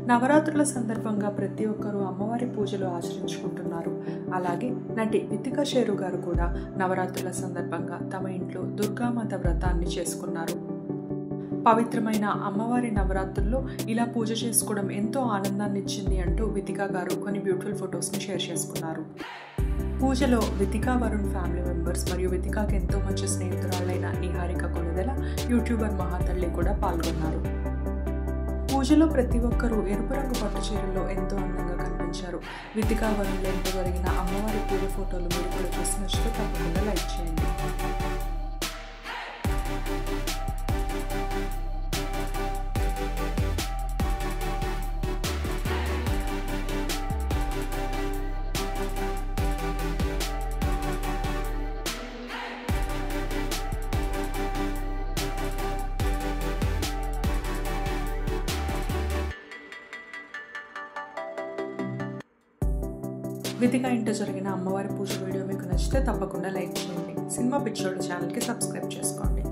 నవరాత్రుల సందర్భంగా ప్రతి ఒక్కరూ అమ్మవారి పూజలు ఆచరించుకుంటున్నారు. అలాగే నటి వితికా షేరు గారు కూడా నవరాత్రుల సందర్భంగా తమ ఇంట్లో దుర్గామాత వ్రతాన్ని చేసుకున్నారు. పవిత్రమైన అమ్మవారి నవరాత్రుల్లో ఇలా పూజ చేసుకోవడం ఎంతో ఆనందాన్ని ఇచ్చింది అంటూ వితికా గారు కొన్ని బ్యూటిఫుల్ ఫొటోస్ని షేర్ చేసుకున్నారు. పూజలో వితికా వరుణ్ ఫ్యామిలీ మెంబర్స్ మరియు వితికాకి ఎంతో మంచి స్నేహితురాలైన నిహారిక కొనిదెల, యూట్యూబర్ మహాతల్లి కూడా పాల్గొన్నారు. పూజలో ప్రతి ఒక్కరూ ఎరుపు రంగు పట్టు చీరల్లో ఎంతో అందంగా కనిపించారు. వితికా వరుణ్లో ఎంతో జరిగిన అమ్మవారి పూజ ఫోటోలు మీరు కూడా చూసి నచ్చితే తప్పకుండా లైక్ చేయండి. వితికా ఇంట్లో జరిగిన అమ్మవారి పూజ వీడియో మీకు నచ్చితే తప్పకుండా లైక్ చేయండి. సినిమా పిచ్చోడు ఛానల్కి సబ్స్క్రైబ్ చేసుకోండి.